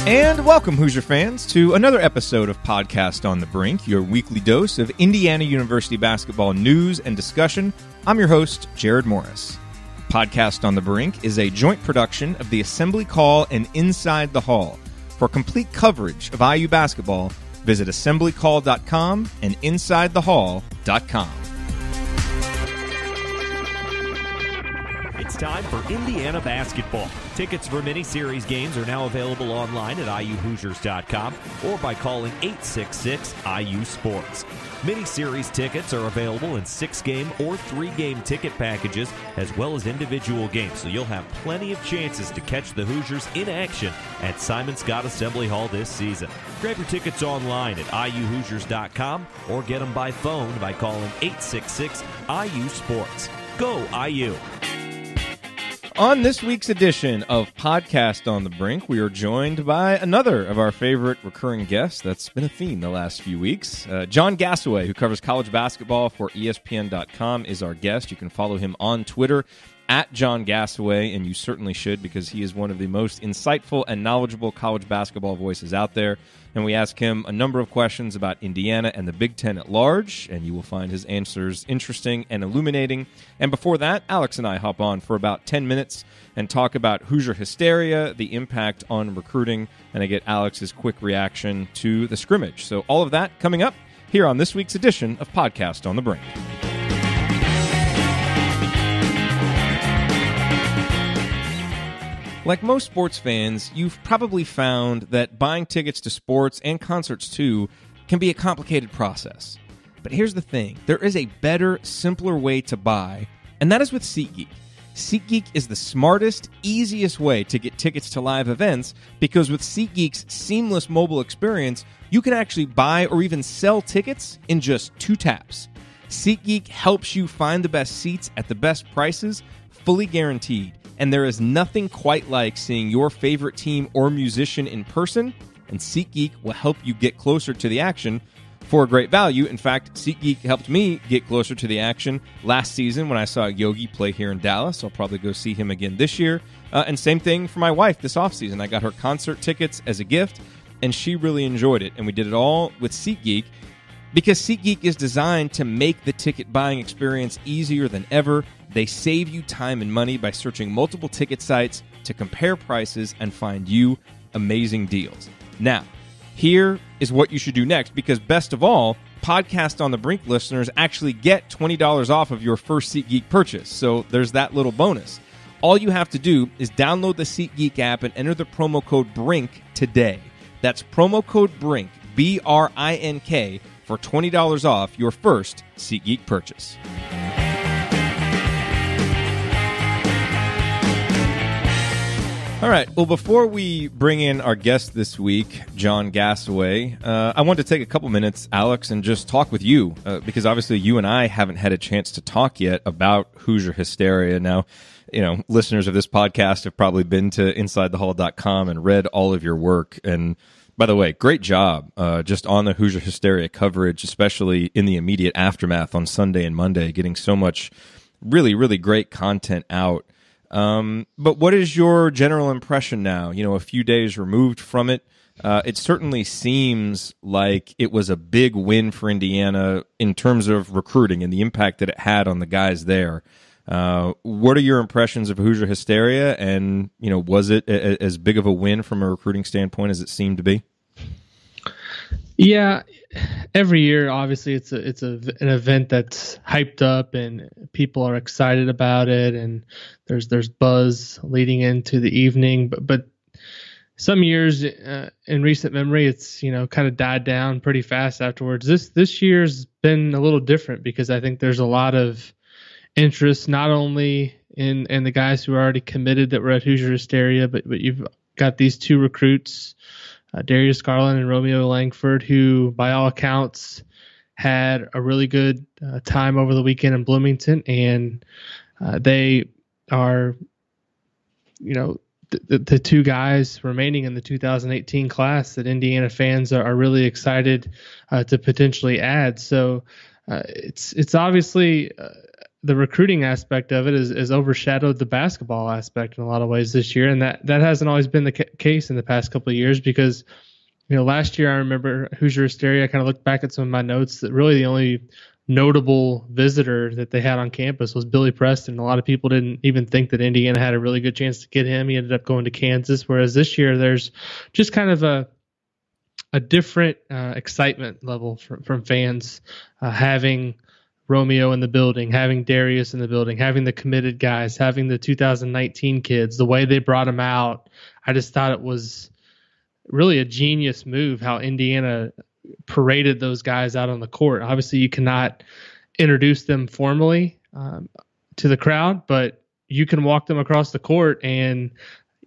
And welcome, Hoosier fans, to another episode of Podcast on the Brink, your weekly dose of Indiana University basketball news and discussion. I'm your host, Jerod Morris. Podcast on the Brink is a joint production of the Assembly Call and Inside the Hall. For complete coverage of IU basketball, visit assemblycall.com and insidethehall.com. It's time for Indiana basketball. Tickets for mini-series games are now available online at iuhoosiers.com or by calling 866-IU-SPORTS. Mini-series tickets are available in 6-game or 3-game ticket packages as well as individual games, so you'll have plenty of chances to catch the Hoosiers in action at Simon Scott Assembly Hall this season. Grab your tickets online at iuhoosiers.com or get them by phone by calling 866-IU-SPORTS. Go IU! On this week's edition of Podcast on the Brink, we are joined by another of our favorite recurring guests that's been a theme the last few weeks. John Gasaway, who covers college basketball for ESPN.com, is our guest. You can follow him on Twitter at John Gasaway, and you certainly should because he is one of the most insightful and knowledgeable college basketball voices out there. And we ask him a number of questions about Indiana and the Big Ten at large, and you will find his answers interesting and illuminating. And before that, Alex and I hop on for about 10 minutes and talk about Hoosier hysteria, the impact on recruiting, and I get Alex's quick reaction to the scrimmage. So all of that coming up here on this week's edition of Podcast on the Brink. Like most sports fans, you've probably found that buying tickets to sports and concerts too can be a complicated process. But here's the thing, there is a better, simpler way to buy, and that is with SeatGeek. SeatGeek is the smartest, easiest way to get tickets to live events because with SeatGeek's seamless mobile experience, you can actually buy or even sell tickets in just 2 taps. SeatGeek helps you find the best seats at the best prices, fully guaranteed. And there is nothing quite like seeing your favorite team or musician in person, and SeatGeek will help you get closer to the action for a great value. In fact, SeatGeek helped me get closer to the action last season when I saw Yogi play here in Dallas. I'll probably go see him again this year. And same thing for my wife this offseason. I got her concert tickets as a gift, and she really enjoyed it. And we did it all with SeatGeek because SeatGeek is designed to make the ticket buying experience easier than ever. They save you time and money by searching multiple ticket sites to compare prices and find you amazing deals. Now, here is what you should do next, because best of all, Podcast on the Brink listeners actually get $20 off of your first SeatGeek purchase. So there's that little bonus. All you have to do is download the SeatGeek app and enter the promo code BRINK today. That's promo code BRINK, B-R-I-N-K, for $20 off your first SeatGeek purchase. All right, well, before we bring in our guest this week, John Gasaway, I want to take a couple minutes, Alex, and just talk with you, because obviously you and I haven't had a chance to talk yet about Hoosier hysteria. Now, you know, listeners of this podcast have probably been to insidethehall.com and read all of your work. And by the way, great job just on the Hoosier hysteria coverage, especially in the immediate aftermath on Sunday and Monday, getting so much really, really great content out. But what is your general impression now? You know, a few days removed from it, it certainly seems like it was a big win for Indiana in terms of recruiting and the impact that it had on the guys there. What are your impressions of Hoosier hysteria? And, you know, was it as big of a win from a recruiting standpoint as it seemed to be? Yeah, every year, obviously, it's an event that's hyped up and people are excited about it, and there's buzz leading into the evening. But some years in recent memory, it's kind of died down pretty fast afterwards. This year's been a little different because I think there's a lot of interest not only in the guys who are already committed that were at Hoosier hysteria, but you've got these 2 recruits. Darius Garland and Romeo Langford, who by all accounts had a really good time over the weekend in Bloomington, and they are, the 2 guys remaining in the 2018 class that Indiana fans are really excited to potentially add. So it's obviously the recruiting aspect of it is overshadowed the basketball aspect in a lot of ways this year, and that hasn't always been the case in the past couple of years because, last year I remember Hoosier Hysteria. I kind of looked back at some of my notes that really the only notable visitor that they had on campus was Billy Preston. A lot of people didn't even think that Indiana had a really good chance to get him. He ended up going to Kansas, whereas this year there's just kind of a different excitement level from fans having Romeo in the building, having Darius in the building, having the committed guys, having the 2019 kids, the way they brought them out. I just thought it was really a genius move how Indiana paraded those guys out on the court. Obviously, you cannot introduce them formally to the crowd, but you can walk them across the court, and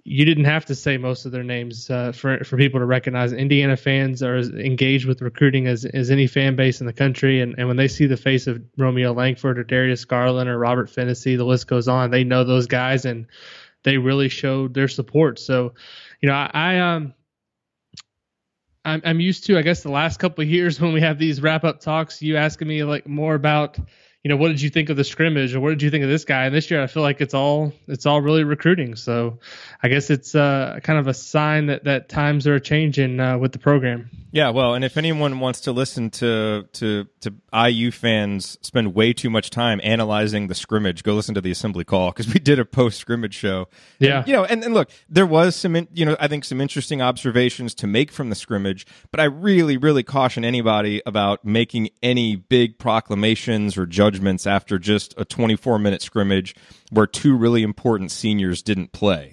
you didn't have to say most of their names for people to recognize. Indiana fans are as engaged with recruiting as any fan base in the country, and when they see the face of Romeo Langford or Darius Garland or Robert Fennessy, the list goes on. They know those guys, and they really showed their support. So, I'm used to, I guess, the last couple of years when we have these wrap-up talks, you asking me like more about, what did you think of the scrimmage or what did you think of this guy? And this year I feel like it's all really recruiting. So I guess it's kind of a sign that times are changing with the program. Yeah, well, and if anyone wants to listen to IU fans spend way too much time analyzing the scrimmage, go listen to the Assembly Call because we did a post-scrimmage show. Yeah, and look, there was some, I think some interesting observations to make from the scrimmage, but I really, really caution anybody about making any big proclamations or judgments after just a 24-minute scrimmage where two really important seniors didn't play.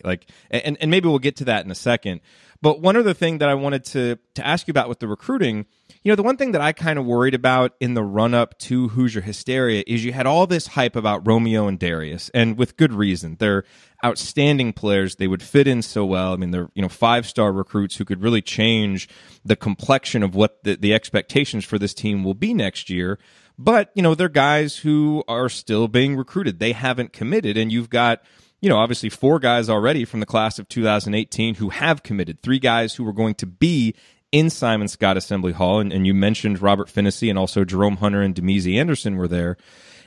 And maybe we'll get to that in a second. But one other thing that I wanted to ask you about with the recruiting, the one thing that I kind of worried about in the run-up to Hoosier Hysteria is you had all this hype about Romeo and Darius, and with good reason. They're outstanding players. They would fit in so well. I mean, they're 5-star recruits who could really change the complexion of what the expectations for this team will be next year. But, they're guys who are still being recruited. They haven't committed, and you've got obviously 4 guys already from the class of 2018 who have committed, 3 guys who were going to be in Simon Scott Assembly Hall. And you mentioned Robert Fennessy and also Jerome Hunter and Demezi Anderson were there.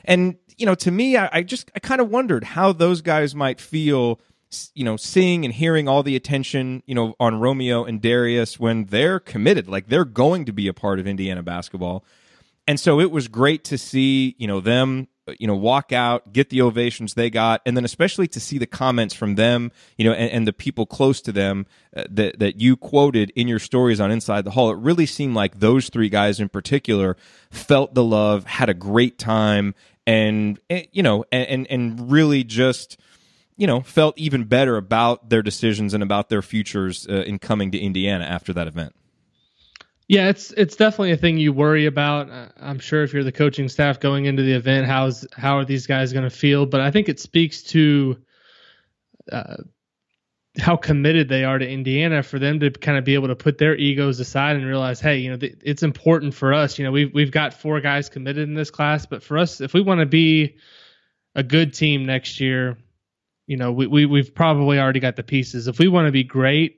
And, to me, I kind of wondered how those guys might feel, seeing and hearing all the attention, on Romeo and Darius when they're committed, like they're going to be a part of Indiana basketball. And so it was great to see, them walk out, get the ovations they got, and then especially to see the comments from them, and the people close to them that you quoted in your stories on Inside the Hall. It really seemed like those 3 guys in particular felt the love, had a great time, and really just felt even better about their decisions and about their futures in coming to Indiana after that event. Yeah, it's definitely a thing you worry about. I'm sure if you're the coaching staff going into the event, how are these guys going to feel? But I think it speaks to how committed they are to Indiana for them to kind of be able to put their egos aside and realize, hey, it's important for us. We've got 4 guys committed in this class, but for us, if we want to be a good team next year, we've probably already got the pieces. If we want to be great,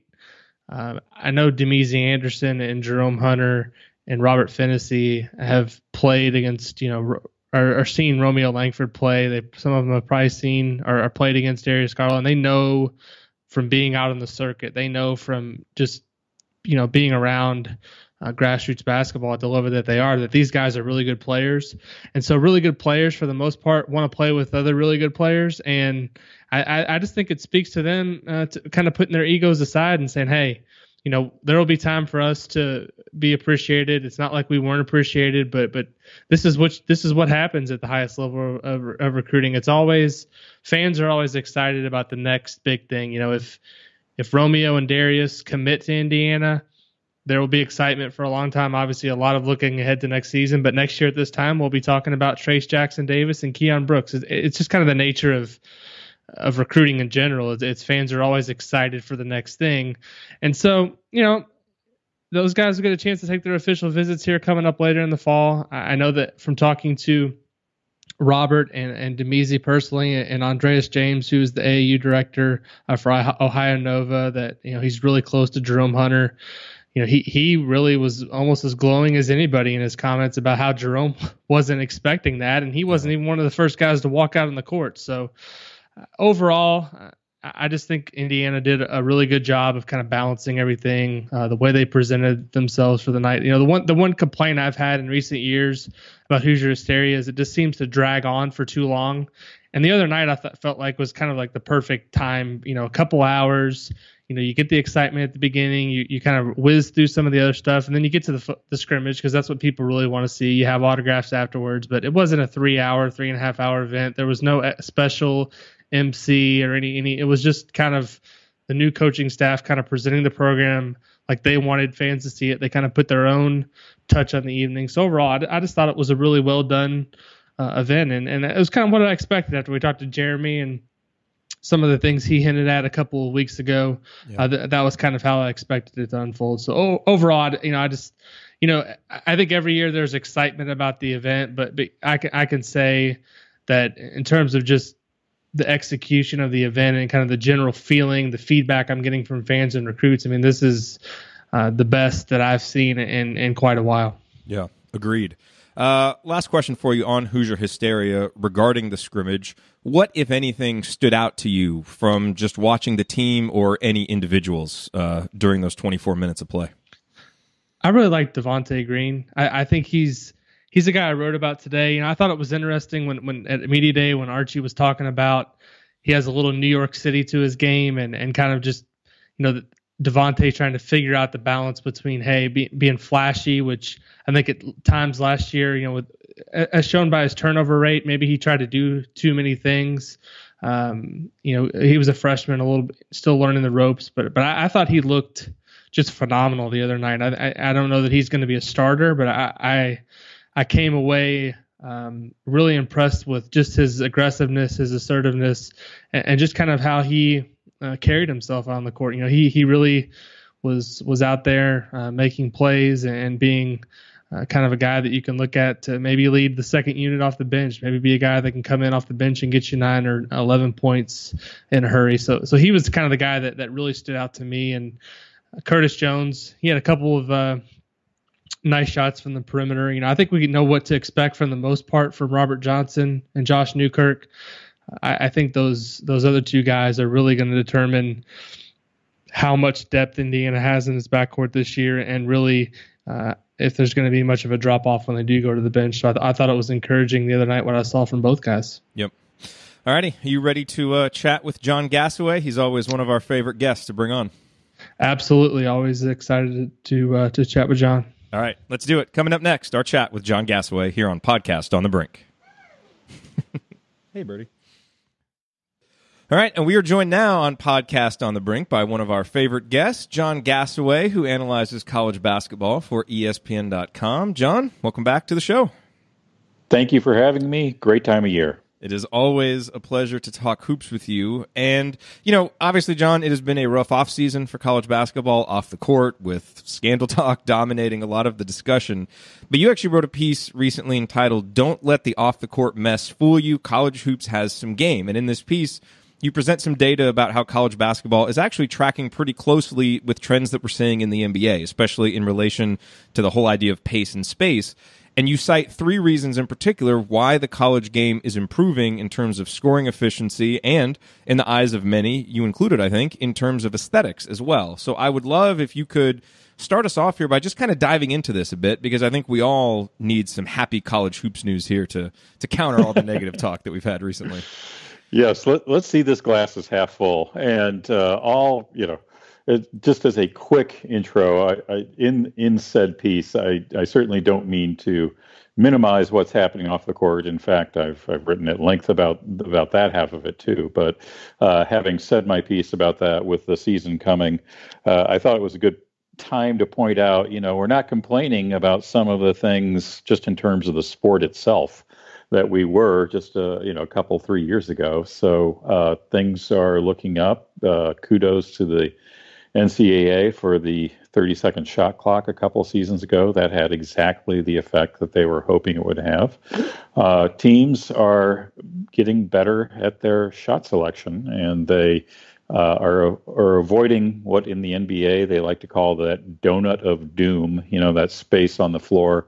I know Demezi Anderson and Jerome Hunter and Robert Fennessy have played against, are seen Romeo Langford play. Some of them have probably seen or played against Darius Garland. They know from being out on the circuit. They know from just, being around grassroots basketball at the level that they are, that these guys are really good players. And so really good players, for the most part, want to play with other really good players. And I just think it speaks to them to kind of putting their egos aside and saying, hey, there will be time for us to be appreciated. It's not like we weren't appreciated, but this is what happens at the highest level of recruiting. It's always, fans are always excited about the next big thing. If Romeo and Darius commit to Indiana, there will be excitement for a long time. Obviously, a lot of looking ahead to next season. But next year at this time, we'll be talking about Trace Jackson Davis and Keon Brooks. It's just kind of the nature of recruiting in general. It's fans are always excited for the next thing. And so, those guys will get a chance to take their official visits here coming up later in the fall. I know that from talking to Robert and Demezi personally, and Andreas James, who's the AAU director for Ohio Nova, that he's really close to Jerome Hunter. he really was almost as glowing as anybody in his comments about how Jerome wasn't expecting that, and he wasn't even one of the first guys to walk out on the court. So overall, I just think Indiana did a really good job of kind of balancing everything, the way they presented themselves for the night. The one complaint I've had in recent years about Hoosier hysteria is it just seems to drag on for too long. And the other night I felt like was kind of like the perfect time, a couple hours. You get the excitement at the beginning, you kind of whiz through some of the other stuff, and then you get to the scrimmage because that's what people really want to see. You have autographs afterwards, but it wasn't a 3.5 hour event. There was no special MC or any. It was just kind of the new coaching staff kind of presenting the program like they wanted fans to see it. They kind of put their own touch on the evening. So overall, I just thought it was a really well done event, and it was kind of what I expected after we talked to Jeremy and some of the things he hinted at a couple of weeks ago. Yeah. That was kind of how I expected it to unfold. So overall, I think every year there's excitement about the event, but I can say that in terms of just the execution of the event and kind of the general feeling, the feedback I'm getting from fans and recruits, I mean, this is the best that I've seen in quite a while. Yeah, agreed. Last question for you on Hoosier hysteria regarding the scrimmage. What, if anything, stood out to you from just watching the team or any individuals during those 24 minutes of play? I really like Devontae Green. I think he's a guy I wrote about today. I thought it was interesting when at Media Day when Archie was talking about he has a little New York City to his game and kind of just, Devontae trying to figure out the balance between, being flashy, which I think at times last year, as shown by his turnover rate, maybe he tried to do too many things. He was a freshman, a little bit, still learning the ropes, but I thought he looked just phenomenal the other night. I don't know that he's going to be a starter, but I came away really impressed with just his aggressiveness, his assertiveness, and just kind of how he carried himself on the court. He really was out there making plays and being kind of a guy that you can look at to maybe lead the second unit off the bench, maybe be a guy that can come in off the bench and get you 9 or 11 points in a hurry. So he was kind of the guy that really stood out to me. And Curtis Jones, he had a couple of nice shots from the perimeter. I think we know what to expect for the most part from Robert Johnson and Josh Newkirk. I think those other two guys are really going to determine how much depth Indiana has in its backcourt this year, and really if there's going to be much of a drop off when they do go to the bench. So I thought it was encouraging the other night what I saw from both guys. Yep. All righty, are you ready to chat with John Gasaway? He's always one of our favorite guests to bring on. Absolutely, always excited to chat with John. All right, let's do it. Coming up next, our chat with John Gasaway here on Podcast on the Brink. Hey, Birdie. All right, and we are joined now on Podcast on the Brink by one of our favorite guests, John Gasaway, who analyzes college basketball for ESPN.com. John, welcome back to the show. Thank you for having me. Great time of year. It is always a pleasure to talk hoops with you. And, obviously, John, it has been a rough offseason for college basketball off the court with scandal talk dominating a lot of the discussion. But you actually wrote a piece recently entitled, "Don't Let the Off-the-Court Mess Fool You. College Hoops Has Some Game." And in this piece, you present some data about how college basketball is actually tracking pretty closely with trends that we're seeing in the NBA, especially in relation to the whole idea of pace and space. And you cite 3 reasons in particular why the college game is improving in terms of scoring efficiency and, in the eyes of many, you included, I think, in terms of aesthetics as well. So I would love if you could start us off here by just kind of diving into this a bit, because I think we all need some happy college hoops news here to counter all the negative talk that we've had recently. Yes, let's see this glass is half full. And just as a quick intro, in said piece, I certainly don't mean to minimize what's happening off the court. In fact, I've written at length about that half of it too. But having said my piece about that with the season coming, I thought it was a good time to point out, we're not complaining about some of the things just in terms of the sport itself that we were just a couple 3 years ago. So things are looking up. Kudos to the NCAA for the 30-second shot clock a couple seasons ago. That had exactly the effect that they were hoping it would have. Teams are getting better at their shot selection, and they are avoiding what in the NBA they like to call that donut of doom, that space on the floor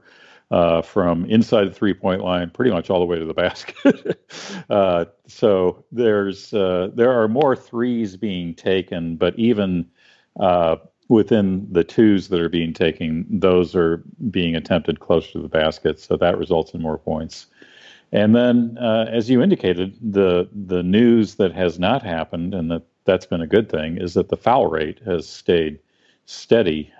from inside the three-point line pretty much all the way to the basket. So there are more threes being taken, but even within the twos that are being taken, those are being attempted closer to the basket, so that results in more points. And then, as you indicated, the news that has not happened, and that's been a good thing, is that the foul rate has stayed steady.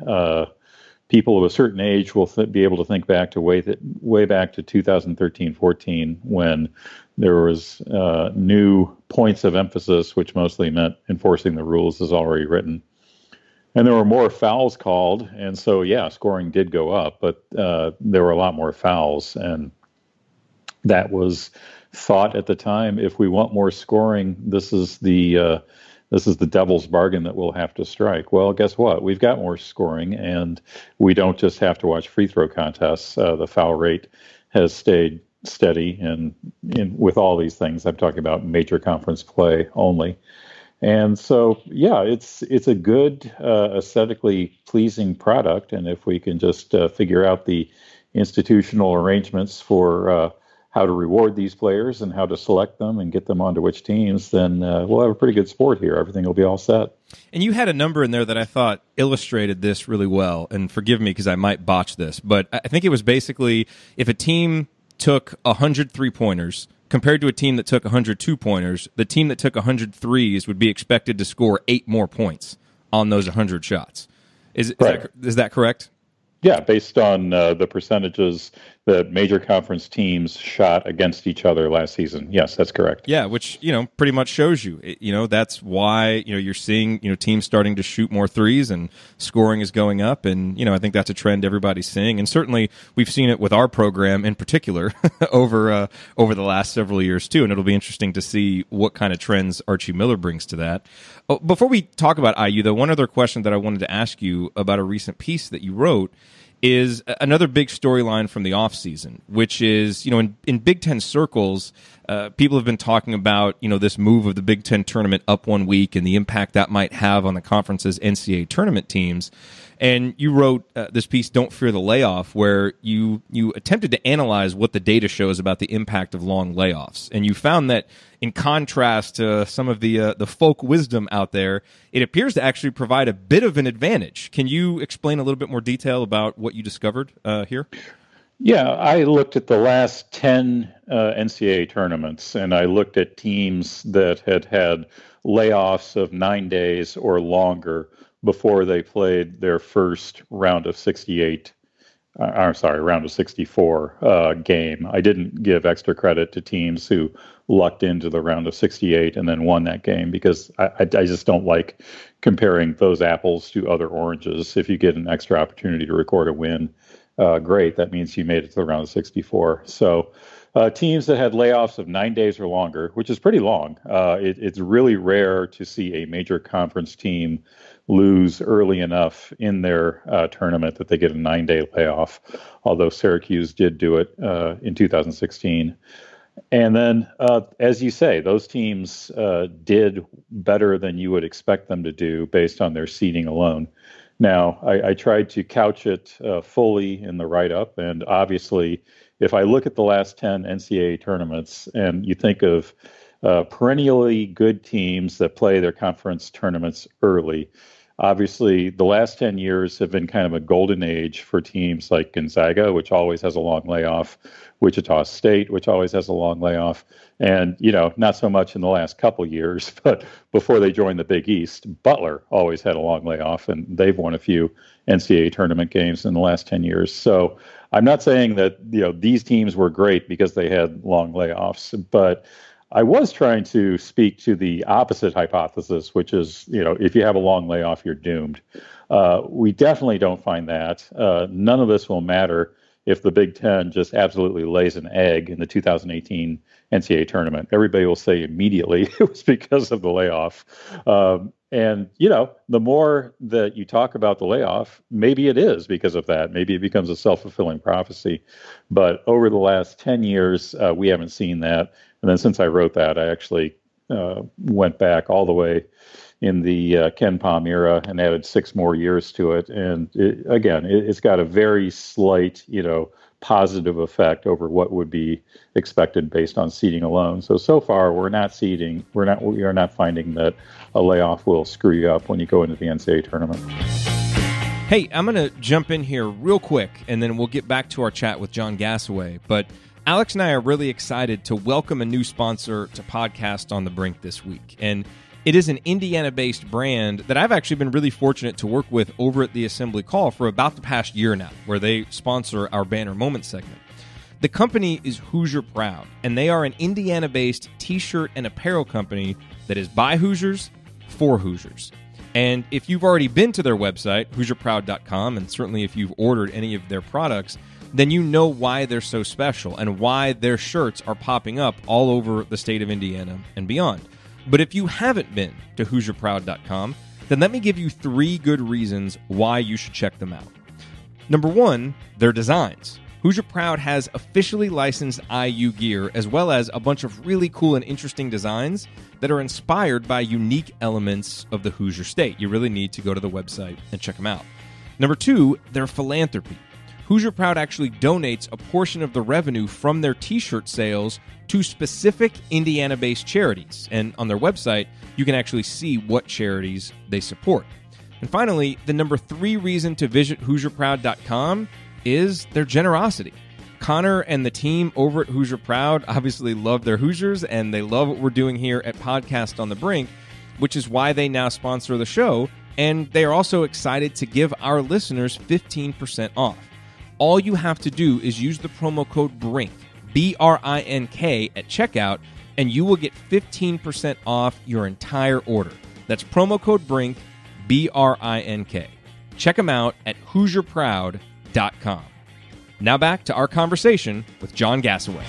People of a certain age will be able to think back to way back to 2013-14 when there was new points of emphasis, which mostly meant enforcing the rules as already written. And there were more fouls called, and so, yeah, scoring did go up, but there were a lot more fouls, and that was thought at the time, if we want more scoring, this is the devil's bargain that we'll have to strike. Well, guess what? We've got more scoring, and we don't just have to watch free throw contests. The foul rate has stayed steady, and with all these things, I'm talking about major conference play only. And so, yeah, it's a good, aesthetically pleasing product, and if we can just figure out the institutional arrangements for how to reward these players and how to select them and get them onto which teams, then we'll have a pretty good sport here. Everything will be all set. And you had a number in there that I thought illustrated this really well, and forgive me because I might botch this, but I think it was basically if a team took 100 three-pointers compared to a team that took 100 two-pointers, the team that took 100 threes would be expected to score 8 more points on those 100 shots. Is that correct? Yeah, based on the percentages that major conference teams shot against each other last season. Yes, that's correct. Yeah, which, pretty much shows you, that's why, you're seeing, teams starting to shoot more threes and scoring is going up. And, I think that's a trend everybody's seeing. And certainly we've seen it with our program in particular over the last several years too. And it'll be interesting to see what kind of trends Archie Miller brings to that. Oh, before we talk about IU, though, one other question that I wanted to ask you about a recent piece that you wrote is another big storyline from the offseason, which is, in Big Ten circles, people have been talking about, this move of the Big Ten tournament up 1 week and the impact that might have on the conference's NCAA tournament teams. And you wrote this piece, Don't Fear the Layoff, where you attempted to analyze what the data shows about the impact of long layoffs. And you found that in contrast to some of the folk wisdom out there, it appears to actually provide a bit of an advantage. Can you explain a little bit more detail about what you discovered here? Yeah, I looked at the last 10 NCAA tournaments, and I looked at teams that had layoffs of 9 days or longer before they played their first round of 64 game. I didn't give extra credit to teams who lucked into the round of 68 and then won that game because I just don't like comparing those apples to other oranges. If you get an extra opportunity to record a win, great. That means you made it to the round of 64. So teams that had layoffs of 9 days or longer, which is pretty long, it's really rare to see a major conference team lose early enough in their tournament that they get a 9-day layoff, although Syracuse did do it in 2016. And then, as you say, those teams did better than you would expect them to do based on their seeding alone. Now, I tried to couch it fully in the write-up, and obviously, if I look at the last 10 NCAA tournaments and you think of perennially good teams that play their conference tournaments early, obviously, the last 10 years have been kind of a golden age for teams like Gonzaga, which always has a long layoff, Wichita State, which always has a long layoff, and, not so much in the last couple years, but before they joined the Big East, Butler always had a long layoff, and they've won a few NCAA tournament games in the last 10 years. So I'm not saying that, these teams were great because they had long layoffs, but I was trying to speak to the opposite hypothesis, which is, if you have a long layoff, you're doomed. We definitely don't find that. None of this will matter if the Big Ten just absolutely lays an egg in the 2018 NCAA tournament. Everybody will say immediately it was because of the layoff. And, the more that you talk about the layoff, maybe it is because of that. Maybe it becomes a self-fulfilling prophecy. But over the last 10 years, we haven't seen that. And then since I wrote that, I actually went back all the way in the Ken Pom era and added 6 more years to it. And it's got a very slight, positive effect over what would be expected based on seeding alone. So far we are not finding that a layoff will screw you up when you go into the NCAA tournament. Hey, I'm going to jump in here real quick, and then we'll get back to our chat with John Gasaway. But Alex and I are really excited to welcome a new sponsor to Podcast on the Brink this week. And it is an Indiana-based brand that I've actually been really fortunate to work with over at the Assembly Call for about the past year now, where they sponsor our Banner Moment segment. The company is Hoosier Proud, and they are an Indiana-based t-shirt and apparel company that is by Hoosiers for Hoosiers. And if you've already been to their website, HoosierProud.com, and certainly if you've ordered any of their products, then you know why they're so special and why their shirts are popping up all over the state of Indiana and beyond. But if you haven't been to HoosierProud.com, then let me give you 3 good reasons why you should check them out. Number 1, their designs. Hoosier Proud has officially licensed IU gear, as well as a bunch of really cool and interesting designs that are inspired by unique elements of the Hoosier State. You really need to go to the website and check them out. Number 2, their philanthropy. Hoosier Proud actually donates a portion of the revenue from their t-shirt sales to specific Indiana-based charities. And on their website, you can actually see what charities they support. And finally, the number 3 reason to visit HoosierProud.com is their generosity. Connor and the team over at Hoosier Proud obviously love their Hoosiers, and they love what we're doing here at Podcast on the Brink, which is why they now sponsor the show, and they are also excited to give our listeners 15% off. All you have to do is use the promo code BRINK, B-R-I-N-K, at checkout, and you will get 15% off your entire order. That's promo code BRINK, B-R-I-N-K. Check them out at HoosierProud.com. Now back to our conversation with John Gasaway.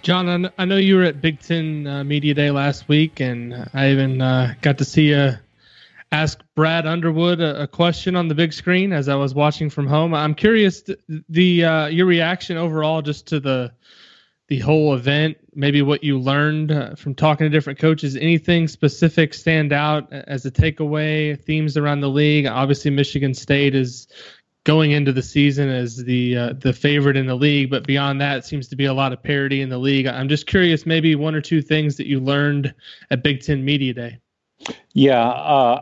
John, I know you were at Big Ten Media Day last week, and I even got to see you ask Brad Underwood a question on the big screen as I was watching from home. I'm curious your reaction overall just to the whole event, maybe what you learned from talking to different coaches. Anything specific stand out as a takeaway, themes around the league? Obviously, Michigan State is going into the season as the favorite in the league, but beyond that, it seems to be a lot of parity in the league. I'm just curious, maybe 1 or 2 things that you learned at Big Ten Media Day. Yeah,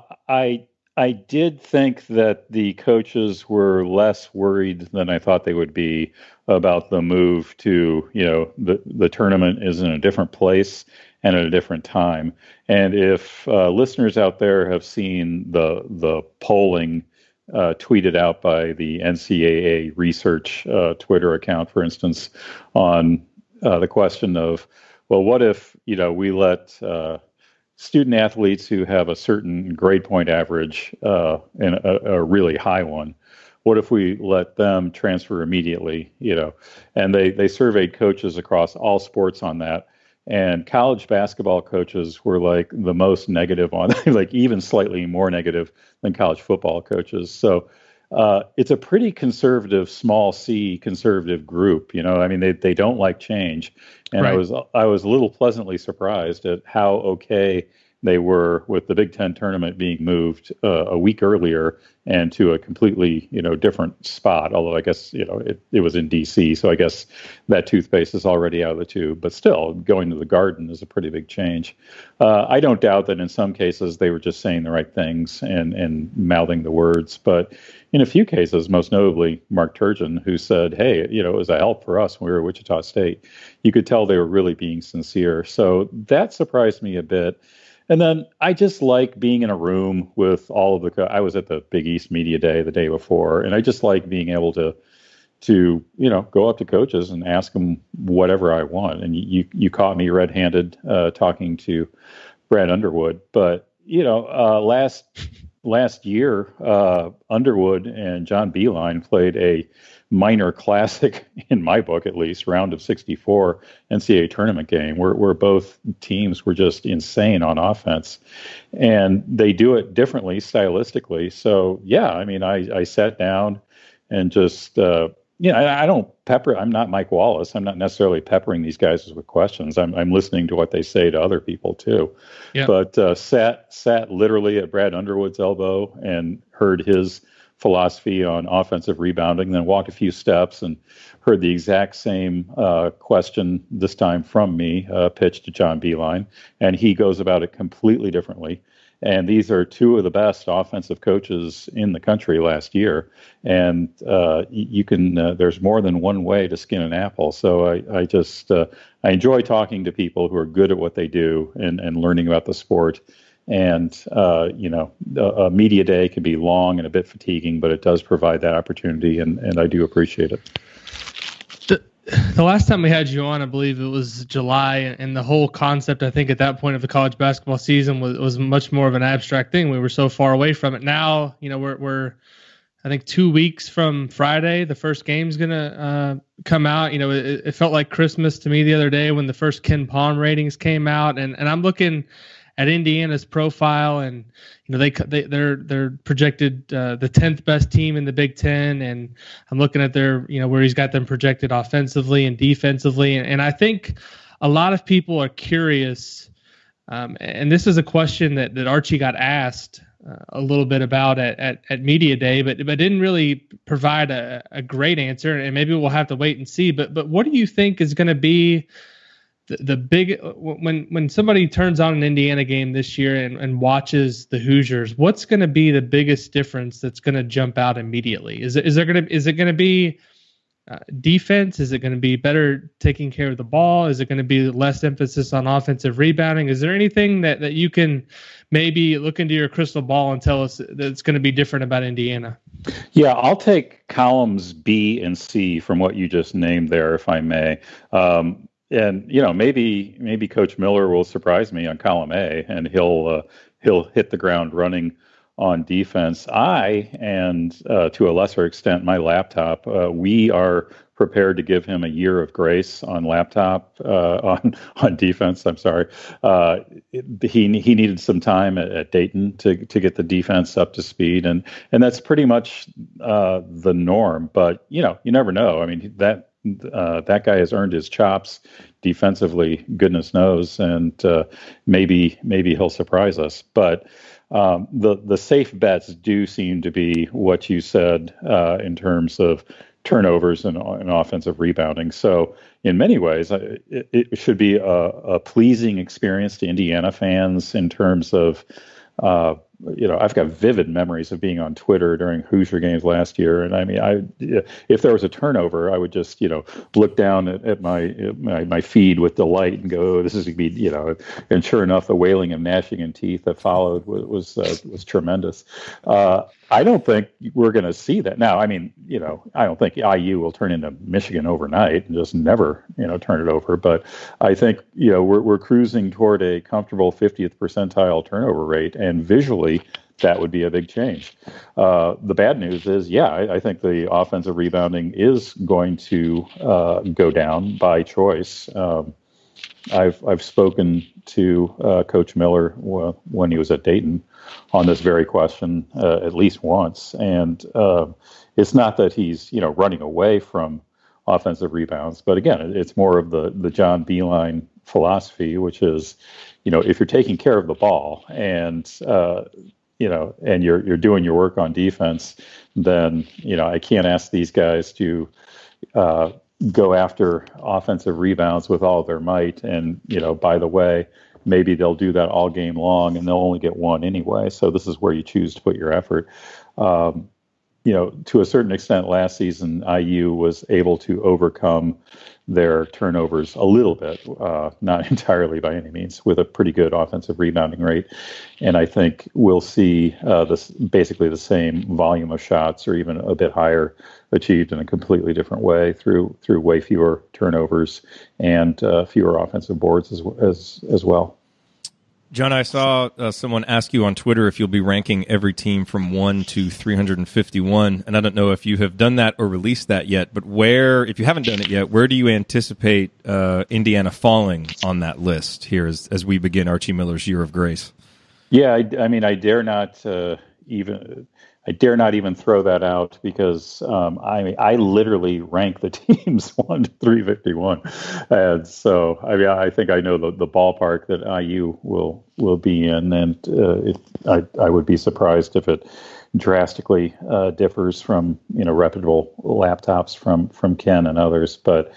I did think that the coaches were less worried than I thought they would be about the move to, the tournament is in a different place and at a different time. And if listeners out there have seen the polling tweeted out by the NCAA research Twitter account, for instance, on the question of, well, what if, we let student athletes who have a certain grade point average and a really high one, what if we let them transfer immediately? And they surveyed coaches across all sports on that. And college basketball coaches were like the most negative on, like even slightly more negative than college football coaches. So it's a pretty conservative, small C conservative group. They don't like change. And right. I was a little pleasantly surprised at how okay they were with the Big Ten tournament being moved a week earlier and to a completely, different spot. Although I guess, it was in D.C., so I guess that toothpaste is already out of the tube. But still, going to the Garden is a pretty big change. I don't doubt that in some cases they were just saying the right things and mouthing the words. But in a few cases, most notably Mark Turgeon, who said, hey, it was a help for us when we were at Wichita State. You could tell they were really being sincere. So that surprised me a bit. And then I just like being in a room with all of I was at the Big East Media Day the day before, and I just like being able to go up to coaches and ask them whatever I want. And you caught me red-handed talking to Brad Underwood, but last year Underwood and John Beilein played a minor classic, in my book at least, round of 64 NCAA tournament game where both teams were just insane on offense, and they do it differently stylistically. So yeah, I sat down and just I don't pepper. I'm not Mike Wallace. I'm not necessarily peppering these guys with questions. I'm listening to what they say to other people too. Yeah. But sat literally at Brad Underwood's elbow and heard his philosophy on offensive rebounding, then walked a few steps and heard the exact same question, this time from me, pitched to John Beilein, and he goes about it completely differently. And these are two of the best offensive coaches in the country last year. And you can there's more than one way to skin an apple. So I enjoy talking to people who are good at what they do and learning about the sport. And, a media day can be long and a bit fatiguing, but it does provide that opportunity, and I do appreciate it. The last time we had you on, I believe it was July, and the whole concept, I think, at that point of the college basketball season was much more of an abstract thing. We were so far away from it. Now, we're I think 2 weeks from Friday, the first game's going to come out. It felt like Christmas to me the other day when the first Ken Palm ratings came out, and I'm looking at Indiana's profile, and they're projected the 10th best team in the Big Ten, and I'm looking at their where he's got them projected offensively and defensively, and I think a lot of people are curious, and this is a question that Archie got asked a little bit about at Media Day, but didn't really provide a great answer, and maybe we'll have to wait and see. But what do you think is going to be the big when somebody turns on an Indiana game this year and watches the Hoosiers, what's going to be the biggest difference that's going to jump out immediately? Is it going to be defense? Is it going to be better taking care of the ball? Is it going to be less emphasis on offensive rebounding? Is there anything that you can maybe look into your crystal ball and tell us that it's going to be different about Indiana? Yeah, I'll take columns B and C from what you just named there, if I may. And maybe Coach Miller will surprise me on column A, and he'll hit the ground running on defense. And to a lesser extent, my laptop, we are prepared to give him a year of grace on on defense. I'm sorry. He needed some time at Dayton to get the defense up to speed, and that's pretty much the norm. But you never know. I mean, that guy has earned his chops defensively, goodness knows, and maybe he'll surprise us. But the safe bets do seem to be what you said in terms of turnovers and offensive rebounding. So in many ways, it should be a pleasing experience to Indiana fans in terms of I've got vivid memories of being on Twitter during Hoosier games last year, and I mean, if there was a turnover, I would just look down at my feed with delight and go, oh, "This is going to be," and sure enough, the wailing and gnashing of teeth that followed was tremendous. I don't think we're going to see that now. I mean, I don't think IU will turn into Michigan overnight and just never, turn it over. But I think, we're cruising toward a comfortable 50th percentile turnover rate, and visually, that would be a big change. The bad news is, I think the offensive rebounding is going to go down by choice. I've spoken to Coach Miller when he was at Dayton on this very question at least once, and it's not that he's running away from offensive rebounds, but again, it's more of the John Beilein philosophy, which is if you're taking care of the ball and and you're doing your work on defense, then I can't ask these guys to go after offensive rebounds with all their might. And, by the way, maybe they'll do that all game long and they'll only get one anyway. So this is where you choose to put your effort. To a certain extent, last season, IU was able to overcome their turnovers a little bit, not entirely by any means, with a pretty good offensive rebounding rate. And I think we'll see basically the same volume of shots, or even a bit higher, achieved in a completely different way through way fewer turnovers and fewer offensive boards as well. John, I saw someone ask you on Twitter if you'll be ranking every team from 1 to 351, and I don't know if you have done that or released that yet, but if you haven't done it yet, where do you anticipate Indiana falling on that list here as we begin Archie Miller's year of grace? Yeah, I mean, I dare not even dare not even throw that out because I literally rank the teams 1-3 51, and so I think I know the ballpark that IU will be in, and I would be surprised if it drastically differs from reputable laptops from Ken and others, but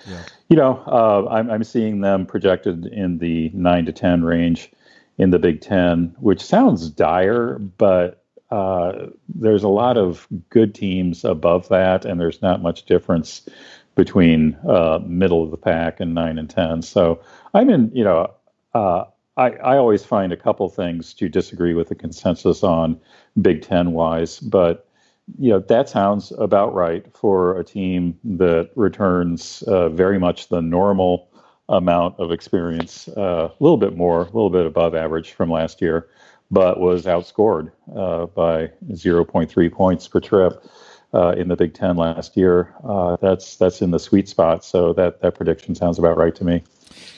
I'm seeing them projected in the 9-10 range in the Big Ten, which sounds dire, but there's a lot of good teams above that, and there's not much difference between middle of the pack and 9 and 10. So I'm in, I always find a couple things to disagree with the consensus on Big Ten wise, but that sounds about right for a team that returns very much the normal amount of experience, a little bit above average from last year, but was outscored by 0.3 points per trip in the Big Ten last year. That's in the sweet spot, so that prediction sounds about right to me.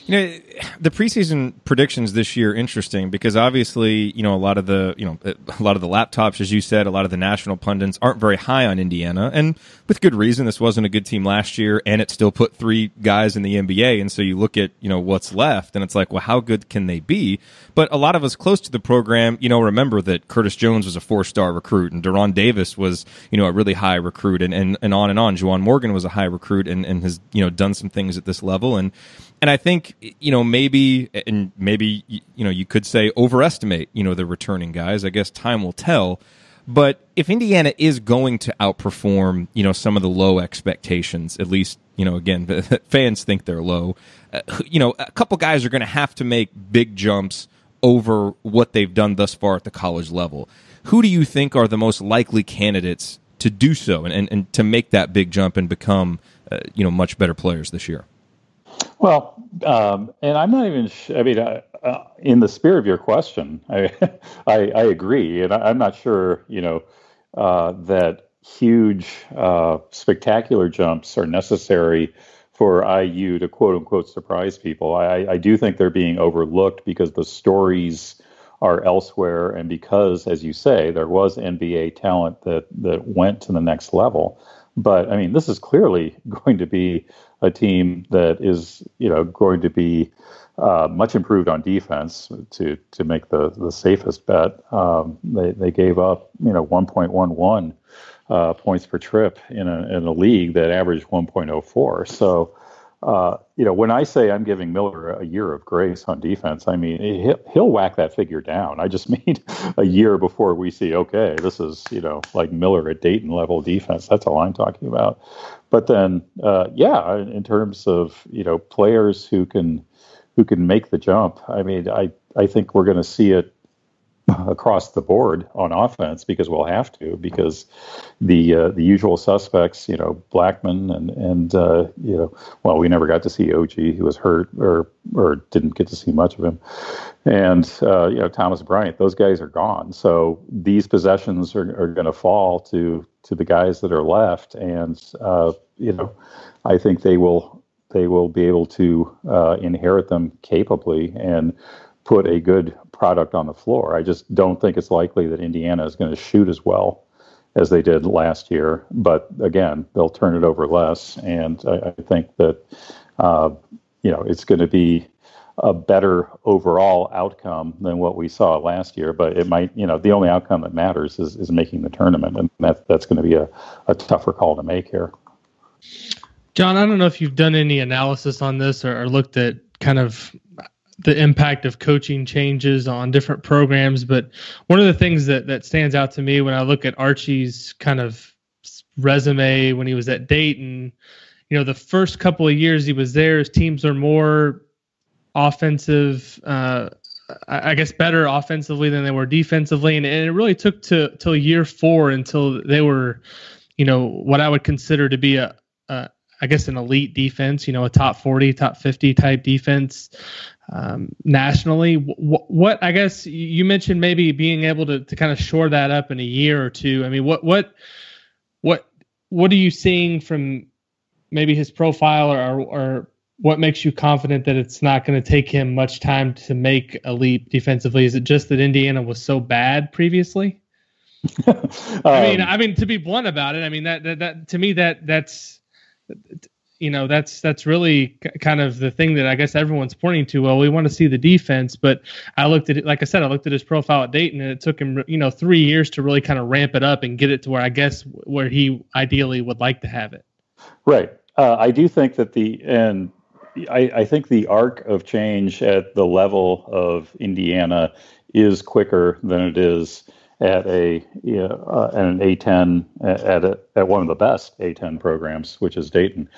The preseason predictions this year are interesting because obviously, a lot of the laptops, as you said, a lot of the national pundits aren't very high on Indiana, and with good reason. This wasn't a good team last year, and it still put 3 guys in the NBA, and so you look at, what's left, and it's like, well, how good can they be? But a lot of us close to the program, remember that Curtis Jones was a 4-star recruit, and Deron Davis was, a really high recruit, and on and on. Juwan Morgan was a high recruit and has, done some things at this level, and I think, maybe you could say overestimate, the returning guys. I guess time will tell. But if Indiana is going to outperform, some of the low expectations, at least, again, fans think they're low, a couple guys are going to have to make big jumps over what they've done thus far at the college level. Who do you think are the most likely candidates to do so and to make that big jump and become, much better players this year? Well, and I'm not even. In the spirit of your question, I agree, and I'm not sure. That huge, spectacular jumps are necessary for IU to quote unquote surprise people. I do think they're being overlooked because the stories are elsewhere, and because, as you say, there was NBA talent that went to the next level. But this is clearly going to be a team that is, going to be much improved on defense to make the safest bet. They gave up, 1.11 points per trip in a league that averaged 1.04. So, when I say I'm giving Miller a year of grace on defense, he'll whack that figure down. I just mean a year before we see, okay, this is, like Miller at Dayton level defense. That's all I'm talking about. But then, in terms of, players who can make the jump, I think we're going to see it across the board on offense because we'll have to, because the usual suspects, Blackman and we never got to see OG, who was hurt or didn't get to see much of him, and Thomas Bryant. Those guys are gone, so these possessions are going to fall to the guys that are left, and I think they will be able to inherit them capably and put a good product on the floor. I just don't think it's likely that Indiana is going to shoot as well as they did last year. But again, they'll turn it over less. And I think that, it's going to be a better overall outcome than what we saw last year. But it might, the only outcome that matters is making the tournament. And that's going to be a tougher call to make here. John, I don't know if you've done any analysis on this or looked at kind of the impact of coaching changes on different programs, but one of the things that stands out to me when I look at Archie's kind of resume when he was at Dayton, the first couple of years he was there, his teams are more offensive, I guess better offensively than they were defensively, and it really took till year 4 until they were, what I would consider to be I guess an elite defense, a top 40, top 50 type defense nationally. What I guess you mentioned maybe being able to kind of shore that up in a year or two. What are you seeing from maybe his profile or what makes you confident that it's not going to take him much time to make a leap defensively? Is it just that Indiana was so bad previously? I mean, to be blunt about it, I mean that to me that's really kind of the thing that I guess everyone's pointing to. Well, we want to see the defense, but I looked at it, like I said, I looked at his profile at Dayton, and it took him 3 years to really kind of ramp it up and get it to where he ideally would like to have it. Right. I do think that I think the arc of change at the level of Indiana is quicker than it is at an A10 at one of the best A10 programs, which is Dayton.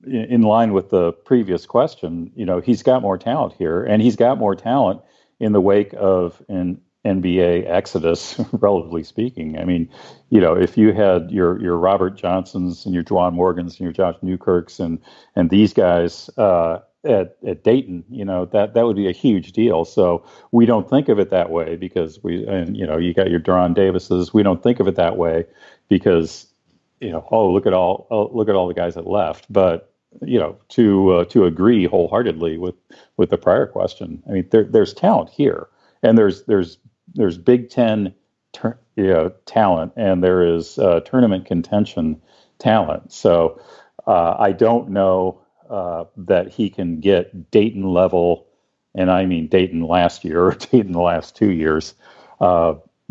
In line with the previous question, he's got more talent here, and he's got more talent in the wake of an NBA exodus, relatively speaking. I mean, if you had your Robert Johnsons and your Juwan Morgans and your Josh Newkirks and these guys at Dayton, that would be a huge deal. So we don't think of it that way because you got your Deron Davises. We don't think of it that way because look at all the guys that left. But to agree wholehearternally with the prior question, I mean, there's talent here, and there's Big Ten talent, and there is tournament contention talent. So I don't know that he can get Dayton level, and I mean Dayton last year or Dayton the last 2 years,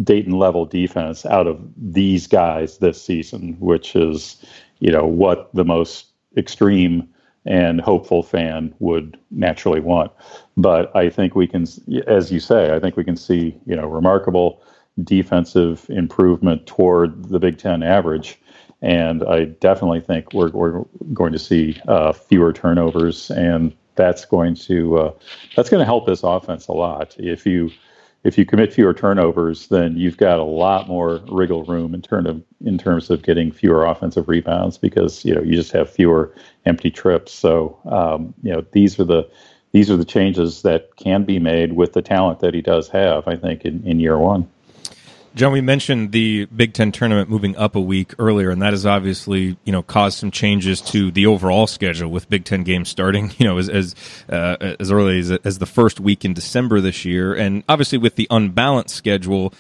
Dayton level defense out of these guys this season, which is, what the most extreme and hopeful fan would naturally want. But I think we can, as you say, I think we can see, remarkable defensive improvement toward the Big Ten average. And I definitely think we're going to see fewer turnovers, and that's going to help this offense a lot. If you commit fewer turnovers, then you've got a lot more wriggle room in terms of getting fewer offensive rebounds because you just have fewer empty trips. So these are the changes that can be made with the talent that he does have, I think, in year one. John, we mentioned the Big Ten tournament moving up a week earlier, and that has obviously, caused some changes to the overall schedule with Big Ten games starting, as early as the first week in December this year. And obviously with the unbalanced schedule,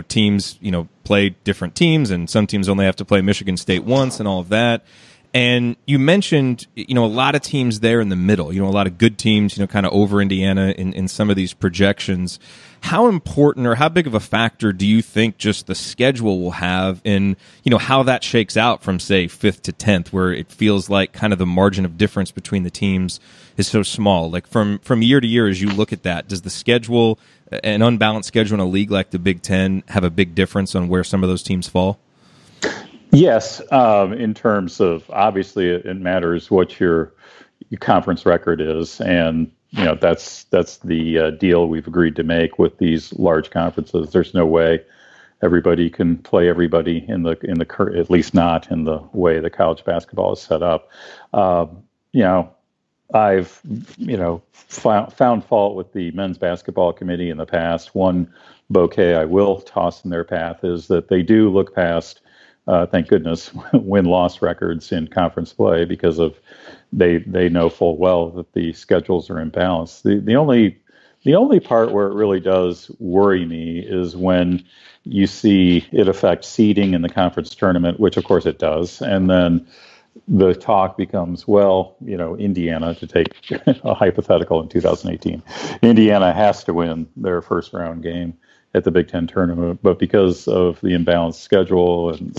teams, play different teams, and some teams only have to play Michigan State once and all of that. And you mentioned, a lot of teams there in the middle, a lot of good teams, kind of over Indiana in some of these projections. How important or how big of a factor do you think just the schedule will have in, how that shakes out from, say, 5th to 10th, where it feels like kind of the margin of difference between the teams is so small? Like from year to year, as you look at that, does the schedule, an unbalanced schedule in a league like the Big Ten, have a big difference on where some of those teams fall? Yes, in terms of, obviously it matters what your conference record is, and that's the deal we've agreed to make with these large conferences. There's no way everybody can play everybody in the at least not in the way the college basketball is set up. I've found fault with the men's basketball committee in the past. One bouquet I will toss in their path is that they do look past, thank goodness, win-loss records in conference play because of they know full well that the schedules are imbalanced. The only part where it really does worry me is when you see it affect seeding in the conference tournament, which of course it does, and then the talk becomes, well, Indiana, to take a hypothetical in 2018, Indiana has to win their first round game at the Big Ten tournament, but because of the imbalanced schedule and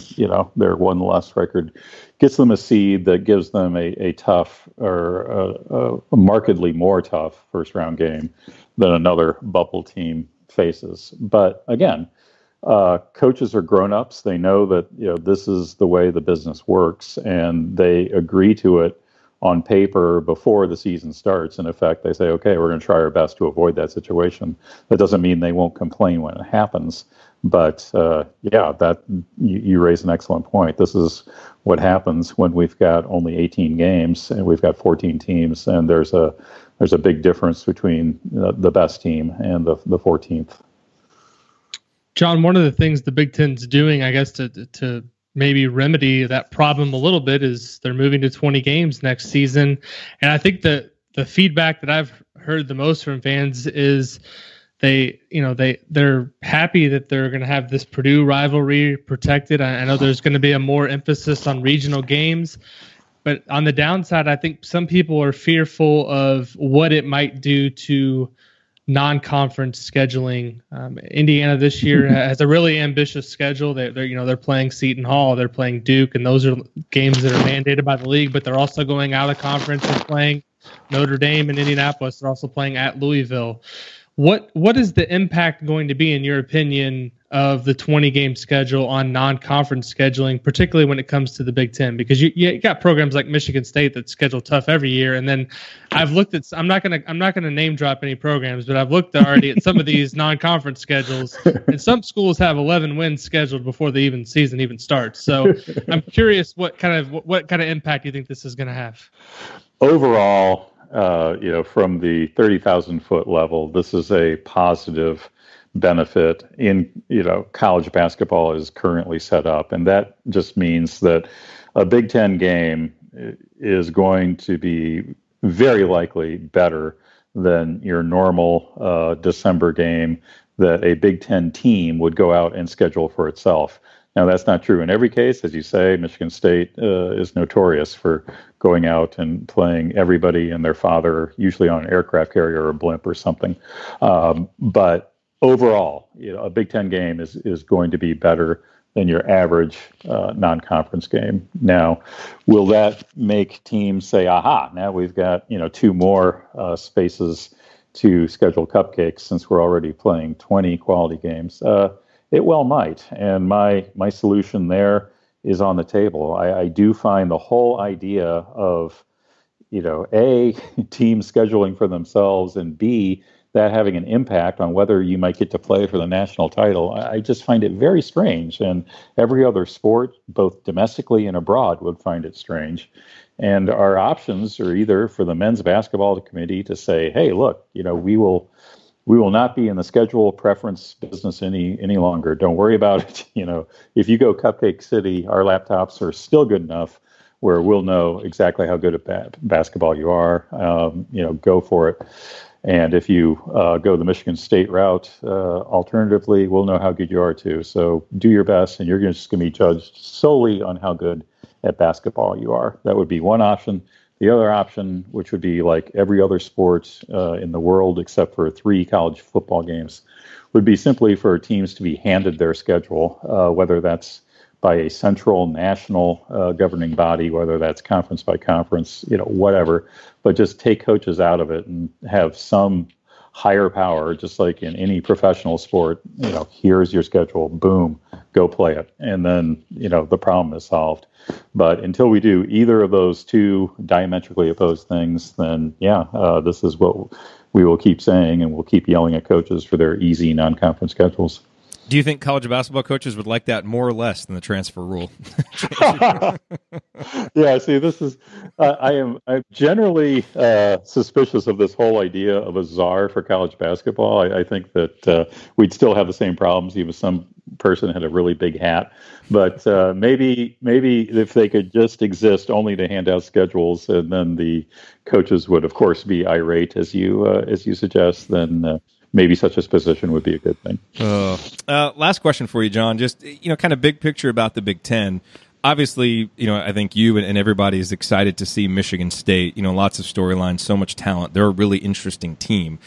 their one-loss record gets them a seed that gives them a tough or a markedly more tough first-round game than another bubble team faces. But again, coaches are grown-ups. They know that this is the way the business works, and they agree to it on paper before the season starts. In effect, they say, okay, we're going to try our best to avoid that situation. That doesn't mean they won't complain when it happens. But that you raise an excellent point. This is what happens when we've got only 18 games and we've got 14 teams, and there's a big difference between the best team and the 14th. John, one of the things the Big Ten's doing, I guess, to maybe remedy that problem a little bit is they're moving to 20 games next season. And I think that the feedback that I've heard the most from fans is they're happy that they're going to have this Purdue rivalry protected. I know there's going to be a more emphasis on regional games, but on the downside, I think some people are fearful of what it might do to non-conference scheduling. Indiana this year has a really ambitious schedule. They're playing Seton Hall, they're playing Duke, and those are games that are mandated by the league. But they're also going out of conference and playing Notre Dame and Indianapolis. They're also playing at Louisville. What is the impact going to be, in your opinion, of the 20-game schedule on non-conference scheduling, particularly when it comes to the Big Ten? Because you got programs like Michigan State that schedule tough every year, and then I've looked at. I'm not gonna name drop any programs, but I've looked already at some of these non-conference schedules, and some schools have 11 wins scheduled before the season even starts. So I'm curious what kind of impact you think this is going to have overall. From the 30,000-foot level, this is a positive benefit in, college basketball is currently set up. And that just means that a Big Ten game is going to be very likely better than your normal December game that a Big Ten team would go out and schedule for itself. Now, that's not true in every case. As you say, Michigan State is notorious for going out and playing everybody and their father, usually on an aircraft carrier or a blimp or something. But overall, a Big Ten game is going to be better than your average non-conference game. Now, will that make teams say, aha, now we've got, 2 more spaces to schedule cupcakes since we're already playing 20 quality games? It well might, and my solution there is on the table. I do find the whole idea of, A, teams scheduling for themselves, and B, that having an impact on whether you might get to play for the national title. I just find it very strange, and every other sport, both domestically and abroad, would find it strange. And our options are either for the men's basketball committee to say, hey, look, we will not be in the schedule preference business any longer. Don't worry about it. If you go Cupcake City, our laptops are still good enough where we'll know exactly how good at basketball you are. Go for it. And if you go the Michigan State route, alternatively, we'll know how good you are too. So do your best, and you're just going to be judged solely on how good at basketball you are. That would be one option. The other option, which would be like every other sport in the world except for 3 college football games, would be simply for teams to be handed their schedule, whether that's by a central national governing body, whether that's conference by conference, whatever, but just take coaches out of it and have some higher power, just like in any professional sport. Here's your schedule, boom, go play it. And then, the problem is solved. But until we do either of those 2 diametrically opposed things, then this is what we will keep saying, and we'll keep yelling at coaches for their easy non-conference schedules. Do you think college basketball coaches would like that more or less than the transfer rule? Yeah, see, this is I'm generally suspicious of this whole idea of a czar for college basketball. I think that we'd still have the same problems even if some person had a really big hat. But maybe if they could just exist only to hand out schedules, and then the coaches would, of course, be irate as you suggest, then maybe such a position would be a good thing. Last question for you, John. Just, kind of big picture about the Big Ten. Obviously, I think you and everybody is excited to see Michigan State. Lots of storylines, so much talent. They're a really interesting team.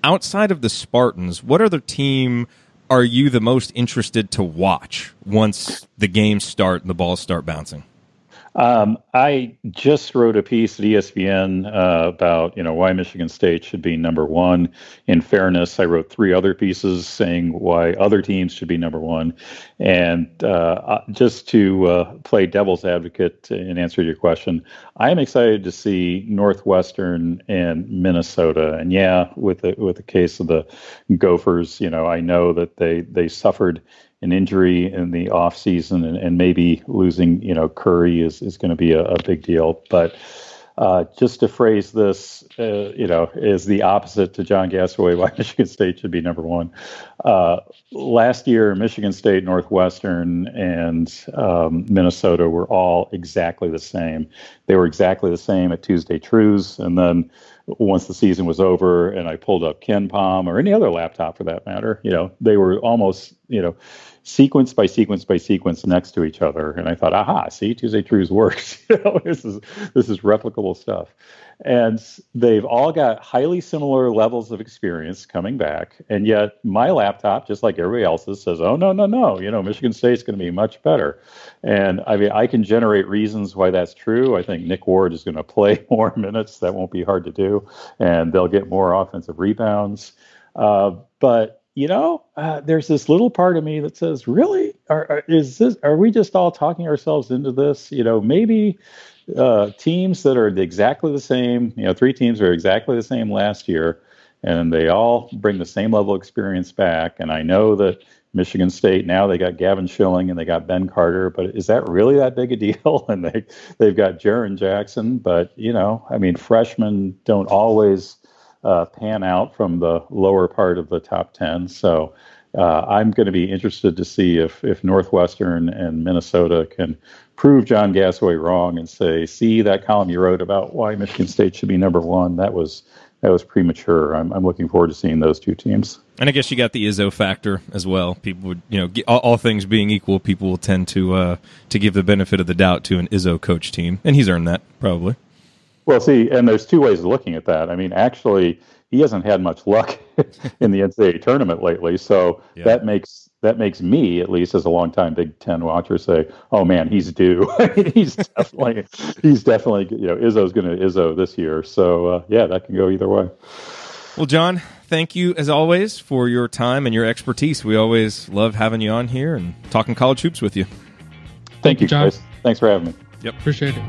Outside of the Spartans, what other team are you the most interested to watch once the games start and the balls start bouncing? I just wrote a piece at ESPN about why Michigan State should be number 1. In fairness, I wrote 3 other pieces saying why other teams should be number 1. And just to play devil's advocate in answer to your question, I am excited to see Northwestern and Minnesota. And with the case of the Gophers, I know that they suffered an injury in the off season, and maybe losing, Curry is going to be a big deal. But just to phrase this, is the opposite to John Gasaway, why Michigan State should be number 1. Last year, Michigan State, Northwestern, and Minnesota were all exactly the same. They were exactly the same at Tuesday Trues, and then once the season was over and I pulled up Ken Palm or any other laptop for that matter, they were almost, sequence by sequence by sequence next to each other. And I thought, aha, see, Tuesday Trues works. This is replicable stuff. And they've all got highly similar levels of experience coming back. And yet my laptop, just like everybody else's, says, oh, no, Michigan State's going to be much better. And I mean, I can generate reasons why that's true. I think Nick Ward is going to play more minutes. That won't be hard to do. And they'll get more offensive rebounds. But there's this little part of me that says, really, are we just all talking ourselves into this? Maybe teams that are exactly the same, 3 teams are exactly the same last year, and they all bring the same level of experience back. And I know that Michigan State, now they got Gavin Schilling and they got Ben Carter, but is that really that big a deal? And they've got Jaren Jackson, but, freshmen don't always pan out from the lower part of the top 10. So I'm going to be interested to see if Northwestern and Minnesota can prove John Gasaway wrong and say, see, that column you wrote about why Michigan State should be number 1, that was premature. I'm looking forward to seeing those 2 teams. And I guess you got the Izzo factor as well. People would, all things being equal, people will tend to give the benefit of the doubt to an Izzo coach team, and he's earned that probably. Well, see, and there's 2 ways of looking at that. I mean, actually, he hasn't had much luck in the NCAA tournament lately, so that makes me, at least as a longtime Big Ten watcher, say, "Oh man, he's due. he's definitely, Izzo's going to Izzo this year." So that can go either way. Well, John, thank you as always for your time and your expertise. We always love having you on here and talking college hoops with you. Thank you, John. guys. Thanks for having me. Yep, appreciate it.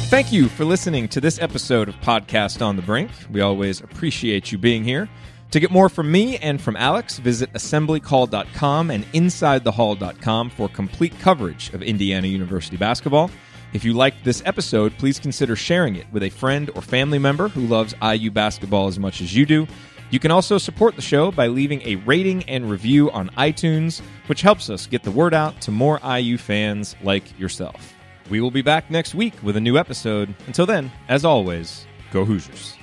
Thank you for listening to this episode of Podcast on the Brink. We always appreciate you being here. To get more from me and from Alex, visit assemblycall.com and insidethehall.com for complete coverage of Indiana University basketball. If you liked this episode, please consider sharing it with a friend or family member who loves IU basketball as much as you do. You can also support the show by leaving a rating and review on iTunes, which helps us get the word out to more IU fans like yourself. We will be back next week with a new episode. Until then, as always, go Hoosiers.